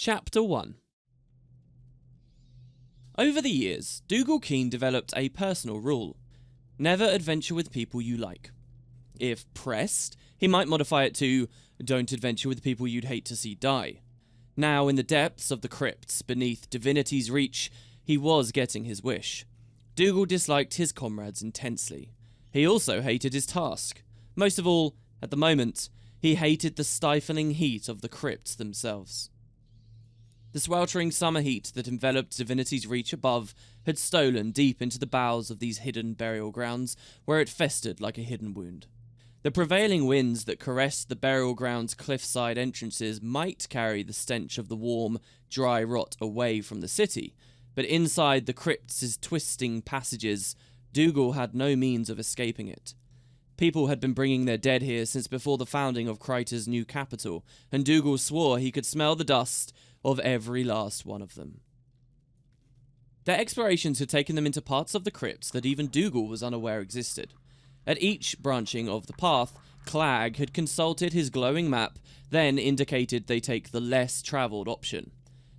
Chapter 1. Over the years, Dougal-Keen developed a personal rule. Never adventure with people you like. If pressed, he might modify it to, don't adventure with people you'd hate to see die. Now, in the depths of the crypts beneath Divinity's reach, he was getting his wish. Dougal disliked his comrades intensely. He also hated his task. Most of all, at the moment, he hated the stifling heat of the crypts themselves. The sweltering summer heat that enveloped Divinity's reach above had stolen deep into the bowels of these hidden burial grounds, where it festered like a hidden wound. The prevailing winds that caressed the burial ground's cliffside entrances might carry the stench of the warm, dry rot away from the city, but inside the crypts' twisting passages, Dougal had no means of escaping it. People had been bringing their dead here since before the founding of Kryta's new capital, and Dougal swore he could smell the dust of every last one of them. Their explorations had taken them into parts of the crypts that even Dougal was unaware existed. At each branching of the path, Clag had consulted his glowing map, then indicated they take the less travelled option.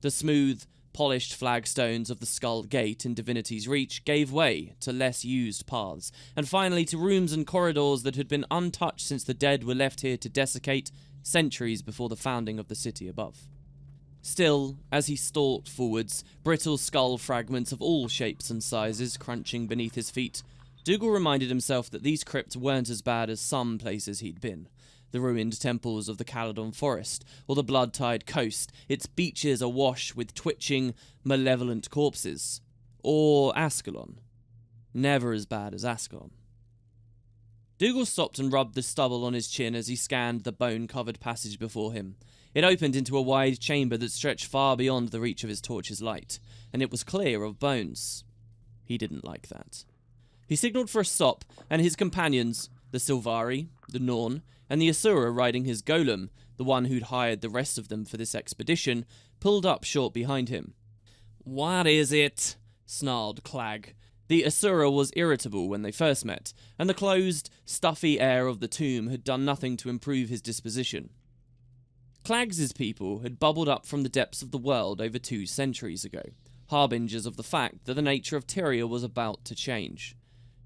The smooth, polished flagstones of the Skull Gate in Divinity's Reach gave way to less used paths, and finally to rooms and corridors that had been untouched since the dead were left here to desiccate centuries before the founding of the city above. Still, as he stalked forwards, brittle skull fragments of all shapes and sizes crunching beneath his feet, Dougal reminded himself that these crypts weren't as bad as some places he'd been. The ruined temples of the Caledon Forest, or the blood-tide coast, its beaches awash with twitching, malevolent corpses. Or Ascalon. Never as bad as Ascalon. Dougal stopped and rubbed the stubble on his chin as he scanned the bone-covered passage before him. It opened into a wide chamber that stretched far beyond the reach of his torch's light, and it was clear of bones. He didn't like that. He signalled for a stop, and his companions, the Silvari, the Norn, and the Asura riding his golem, the one who'd hired the rest of them for this expedition, pulled up short behind him. "What is it?" snarled Clag. The Asura was irritable when they first met, and the closed, stuffy air of the tomb had done nothing to improve his disposition. Clags' people had bubbled up from the depths of the world over 2 centuries ago, harbingers of the fact that the nature of Tyria was about to change.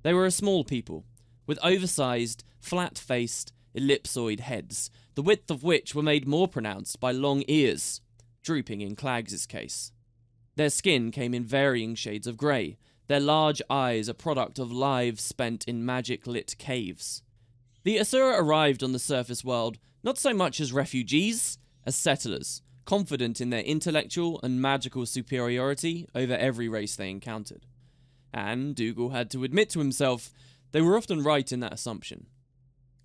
They were a small people, with oversized, flat-faced, ellipsoid heads, the width of which were made more pronounced by long ears, drooping in Clags' case. Their skin came in varying shades of grey, their large eyes a product of lives spent in magic-lit caves. The Asura arrived on the surface world not so much as refugees, as settlers, confident in their intellectual and magical superiority over every race they encountered. And Dougal had to admit to himself they were often right in that assumption.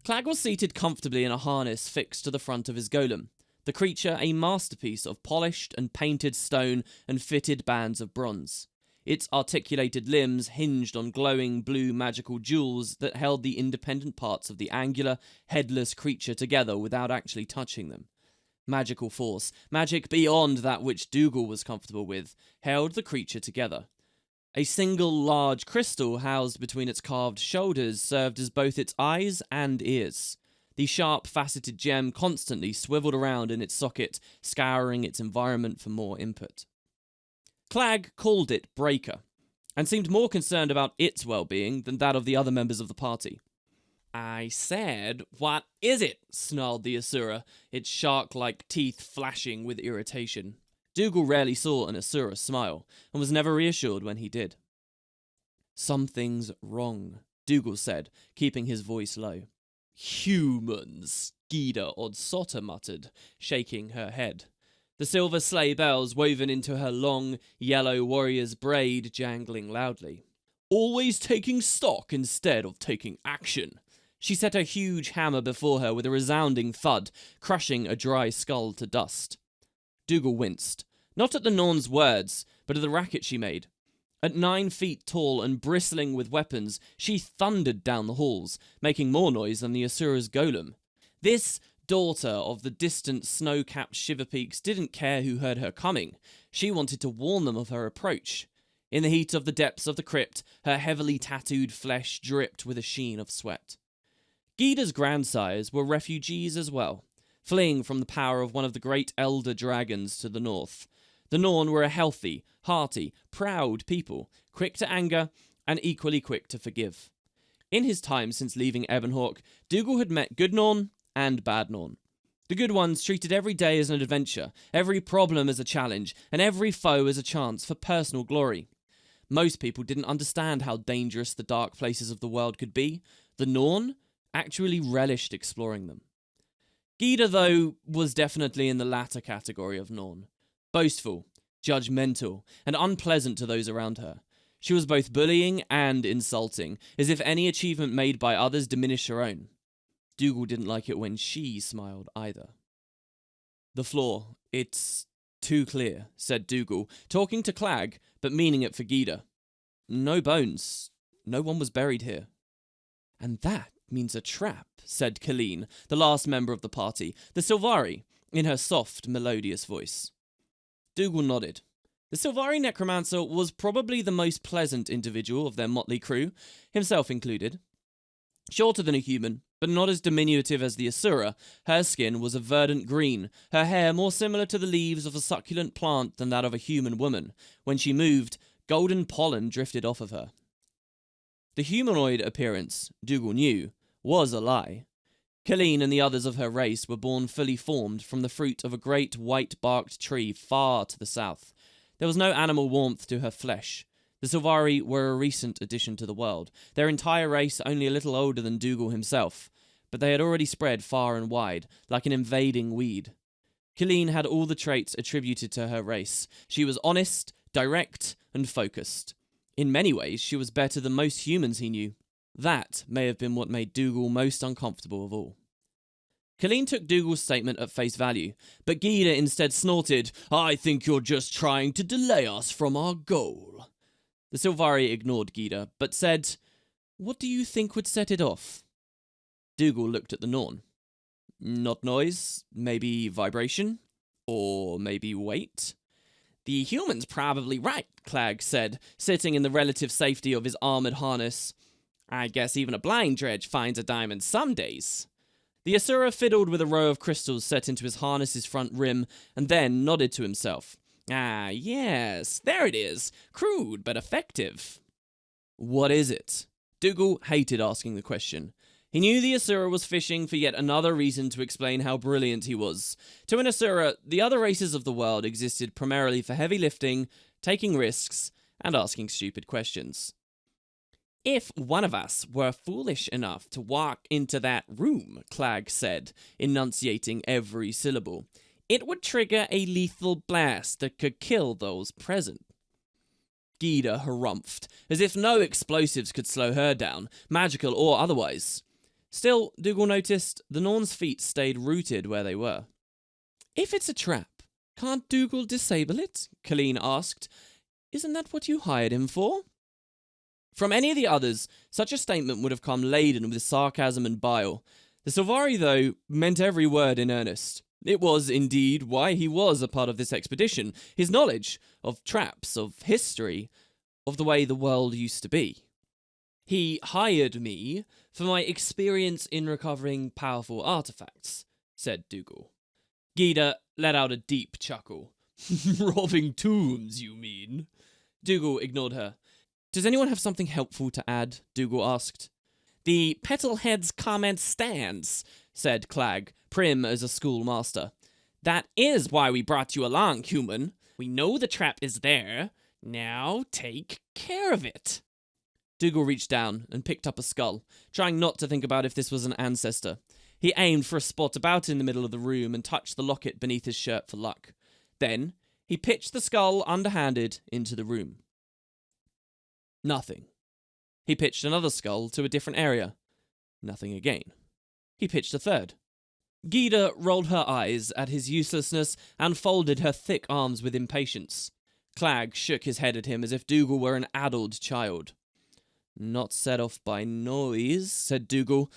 Clag was seated comfortably in a harness fixed to the front of his golem, the creature a masterpiece of polished and painted stone and fitted bands of bronze. Its articulated limbs hinged on glowing blue magical jewels that held the independent parts of the angular, headless creature together without actually touching them. Magical force, magic beyond that which Dougal was comfortable with, held the creature together. A single large crystal housed between its carved shoulders served as both its eyes and ears. The sharp, faceted gem constantly swiveled around in its socket, scouring its environment for more input. Clag called it Breaker, and seemed more concerned about its well-being than that of the other members of the party. "I said, what is it?" snarled the Asura, its shark-like teeth flashing with irritation. Dougal rarely saw an Asura smile, and was never reassured when he did. "Something's wrong," Dougal said, keeping his voice low. "Humans," Gida Odsotta muttered, shaking her head. The silver sleigh bells woven into her long, yellow warrior's braid jangling loudly. "Always taking stock instead of taking action." She set a huge hammer before her with a resounding thud, crushing a dry skull to dust. Dougal winced, not at the Norn's words, but at the racket she made. At 9 feet tall and bristling with weapons, she thundered down the halls, making more noise than the Asura's golem. This daughter of the distant snow-capped shiver peaks didn't care who heard her coming. She wanted to warn them of her approach. In the heat of the depths of the crypt, her heavily tattooed flesh dripped with a sheen of sweat. Gida's grandsires were refugees as well. fleeing from the power of one of the great elder dragons to the north. The Norn were a healthy, hearty, proud people, quick to anger and equally quick to forgive. In his time since leaving Ebonhawk, Dougal had met good Norn and bad Norn. The good ones treated every day as an adventure, every problem as a challenge, and every foe as a chance for personal glory. Most people didn't understand how dangerous the dark places of the world could be. The Norn actually relished exploring them. Gyda, though, was definitely in the latter category of Norn. Boastful, judgmental, and unpleasant to those around her. She was both bullying and insulting, as if any achievement made by others diminished her own. Dougal didn't like it when she smiled either. "The floor, it's too clear," said Dougal, talking to Clag, but meaning it for Gyda. "No bones. No one was buried here." "And that means a trap," said Colleen, the last member of the party, the Sylvari, in her soft, melodious voice. Dougal nodded. The Sylvari necromancer was probably the most pleasant individual of their motley crew, himself included. Shorter than a human, but not as diminutive as the Asura, her skin was a verdant green, her hair more similar to the leaves of a succulent plant than that of a human woman. When she moved, golden pollen drifted off of her. The humanoid appearance, Dougal knew, was a lie. Colleen and the others of her race were born fully formed from the fruit of a great white-barked tree far to the south. There was no animal warmth to her flesh. The Sylvari were a recent addition to the world, their entire race only a little older than Dougal himself, but they had already spread far and wide, like an invading weed. Colleen had all the traits attributed to her race. She was honest, direct, and focused. In many ways, she was better than most humans he knew. That may have been what made Dougal most uncomfortable of all. Colleen took Dougal's statement at face value, but Gyda instead snorted, "I think you're just trying to delay us from our goal." The Sylvari ignored Gyda, but said, "What do you think would set it off?" Dougal looked at the Norn. "Not noise, maybe vibration, or maybe weight." "The human's probably right," Clag said, sitting in the relative safety of his armoured harness. "I guess even a blind dredge finds a diamond some days." The Asura fiddled with a row of crystals set into his harness's front rim, and then nodded to himself. "Ah, yes, there it is. Crude, but effective." "What is it?" Dougal hated asking the question. He knew the Asura was fishing for yet another reason to explain how brilliant he was. To an Asura, the other races of the world existed primarily for heavy lifting, taking risks, and asking stupid questions. "If one of us were foolish enough to walk into that room," Clag said, enunciating every syllable, "it would trigger a lethal blast that could kill those present." Gyda harumphed, as if no explosives could slow her down, magical or otherwise. Still, Dougal noticed, the Norn's feet stayed rooted where they were. "If it's a trap, can't Dougal disable it?" Colleen asked. "Isn't that what you hired him for?" From any of the others, such a statement would have come laden with sarcasm and bile. The Sylvari, though, meant every word in earnest. It was, indeed, why he was a part of this expedition, his knowledge of traps, of history, of the way the world used to be. "He hired me for my experience in recovering powerful artifacts," said Dougal. Gyda let out a deep chuckle. "Robbing tombs, you mean?" Dougal ignored her. "Does anyone have something helpful to add?" Dougal asked. "The Petalhead's comment stands," said Clag, prim as a schoolmaster. "That is why we brought you along, human. We know the trap is there. Now take care of it." Dougal reached down and picked up a skull, trying not to think about if this was an ancestor. He aimed for a spot about in the middle of the room and touched the locket beneath his shirt for luck. Then, he pitched the skull underhanded into the room. Nothing. He pitched another skull to a different area. Nothing again. He pitched a third. Gyda rolled her eyes at his uselessness and folded her thick arms with impatience. Clag shook his head at him as if Dougal were an addled child. "Not set off by noise," said Dougal.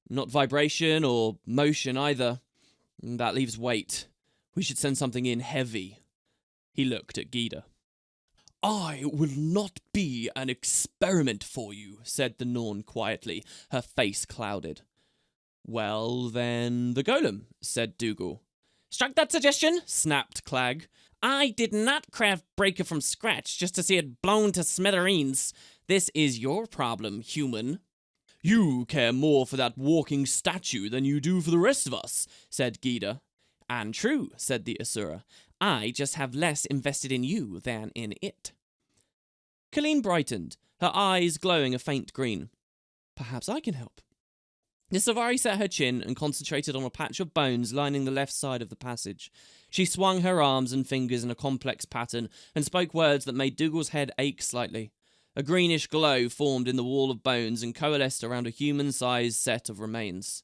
"Not vibration or motion either. That leaves weight. We should send something in heavy." He looked at Gyda. "I will not be an experiment for you," said the Norn quietly, her face clouded. Well, then, the golem, said Dougal. Strike that suggestion, snapped Clag. I did not craft Breaker from scratch just to see it blown to smithereens. This is your problem, human. You care more for that walking statue than you do for the rest of us, said Gida. And true, said the Asura. I just have less invested in you than in it. Colleen brightened, her eyes glowing a faint green. Perhaps I can help. The Savari set her chin and concentrated on a patch of bones lining the left side of the passage. She swung her arms and fingers in a complex pattern and spoke words that made Dougal's head ache slightly. A greenish glow formed in the wall of bones and coalesced around a human-sized set of remains.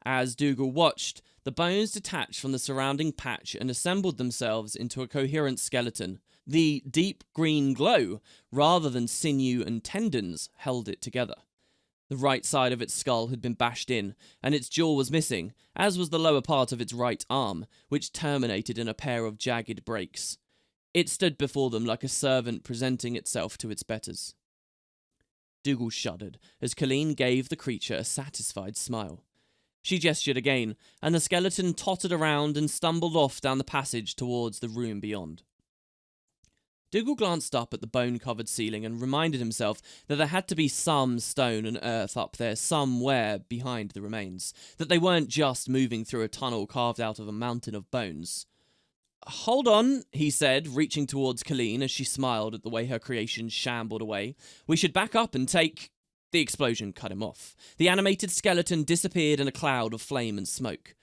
As Dougal watched, the bones detached from the surrounding patch and assembled themselves into a coherent skeleton. The deep green glow, rather than sinew and tendons, held it together. The right side of its skull had been bashed in, and its jaw was missing, as was the lower part of its right arm, which terminated in a pair of jagged breaks. It stood before them like a servant presenting itself to its betters. Dougal shuddered as Colleen gave the creature a satisfied smile. She gestured again, and the skeleton tottered around and stumbled off down the passage towards the room beyond. Dougal glanced up at the bone-covered ceiling and reminded himself that there had to be some stone and earth up there somewhere behind the remains, that they weren't just moving through a tunnel carved out of a mountain of bones. Hold on, he said, reaching towards Colleen as she smiled at the way her creation shambled away. We should back up and take... The explosion cut him off. The animated skeleton disappeared in a cloud of flame and smoke.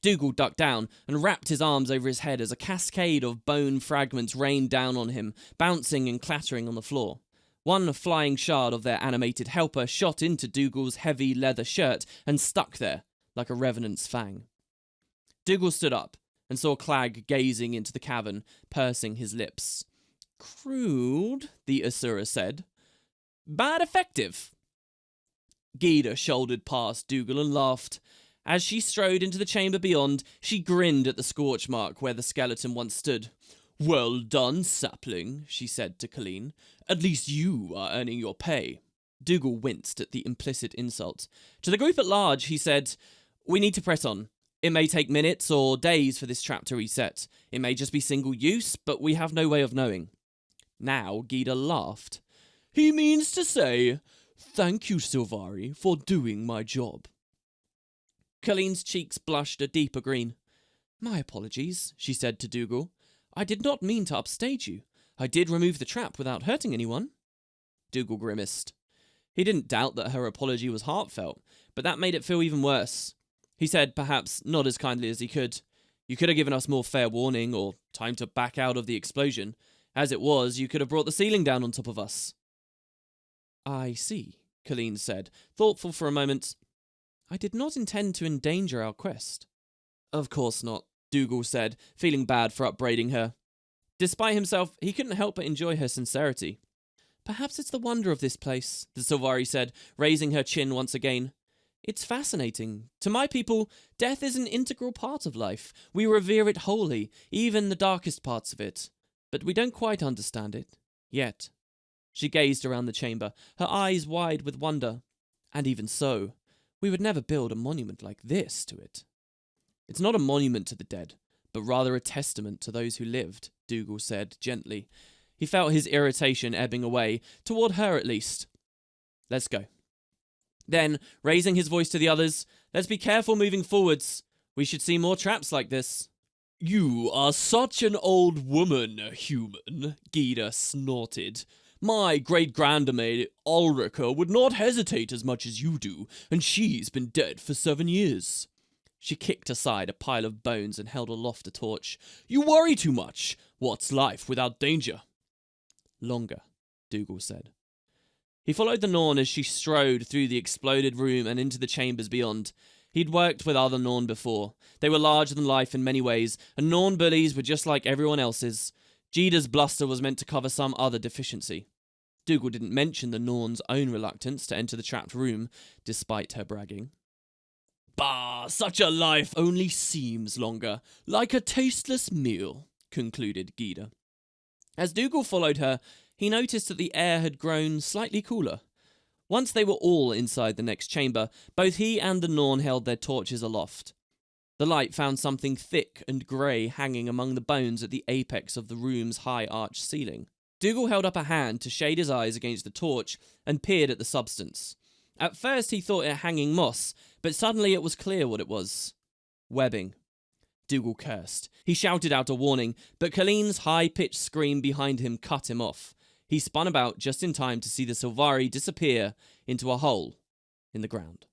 Dougal ducked down and wrapped his arms over his head as a cascade of bone fragments rained down on him, bouncing and clattering on the floor. One flying shard of their animated helper shot into Dougal's heavy leather shirt and stuck there, like a revenant's fang. Dougal stood up and saw Clag gazing into the cavern, pursing his lips. Crude, the Asura said. But effective. Gida shouldered past Dougal and laughed. As she strode into the chamber beyond, she grinned at the scorch mark where the skeleton once stood. Well done, sapling, she said to Colleen. At least you are earning your pay. Dougal winced at the implicit insult. To the group at large, he said, We need to press on. It may take minutes or days for this trap to reset. It may just be single use, but we have no way of knowing. Now Gida laughed. He means to say, Thank you, Silvari, for doing my job. Colleen's cheeks blushed a deeper green. My apologies, she said to Dougal. I did not mean to upstage you. I did remove the trap without hurting anyone. Dougal grimaced. He didn't doubt that her apology was heartfelt, but that made it feel even worse. He said, perhaps not as kindly as he could, You could have given us more fair warning, or time to back out of the explosion. As it was, you could have brought the ceiling down on top of us. I see, Colleen said, thoughtful for a moment. I did not intend to endanger our quest. Of course not, Dougal said, feeling bad for upbraiding her. Despite himself, he couldn't help but enjoy her sincerity. Perhaps it's the wonder of this place, the Silvari said, raising her chin once again. It's fascinating. To my people, death is an integral part of life. We revere it wholly, even the darkest parts of it. But we don't quite understand it. Yet. She gazed around the chamber, her eyes wide with wonder. And even so, we would never build a monument like this to it. It's not a monument to the dead, but rather a testament to those who lived, Dougal said gently. He felt his irritation ebbing away, toward her at least. Let's go. Then, raising his voice to the others, let's be careful moving forwards. We should see more traps like this. You are such an old woman, human, Gida snorted. My great-grandmother Ulrika would not hesitate as much as you do, and she's been dead for 7 years. She kicked aside a pile of bones and held aloft a torch. You worry too much. What's life without danger? Longer, Dougal said. He followed the Norn as she strode through the exploded room and into the chambers beyond. He'd worked with other Norn before. They were larger than life in many ways, and Norn bullies were just like everyone else's. Gida's bluster was meant to cover some other deficiency. Dougal didn't mention the Norn's own reluctance to enter the trapped room, despite her bragging. Bah, such a life only seems longer, like a tasteless meal, concluded Gida. As Dougal followed her, he noticed that the air had grown slightly cooler. Once they were all inside the next chamber, both he and the Norn held their torches aloft. The light found something thick and grey hanging among the bones at the apex of the room's high arched ceiling. Dougal held up a hand to shade his eyes against the torch and peered at the substance. At first he thought it hanging moss, but suddenly it was clear what it was. Webbing. Dougal cursed. He shouted out a warning, but Colleen's high-pitched scream behind him cut him off. He spun about just in time to see the Sylvari disappear into a hole in the ground.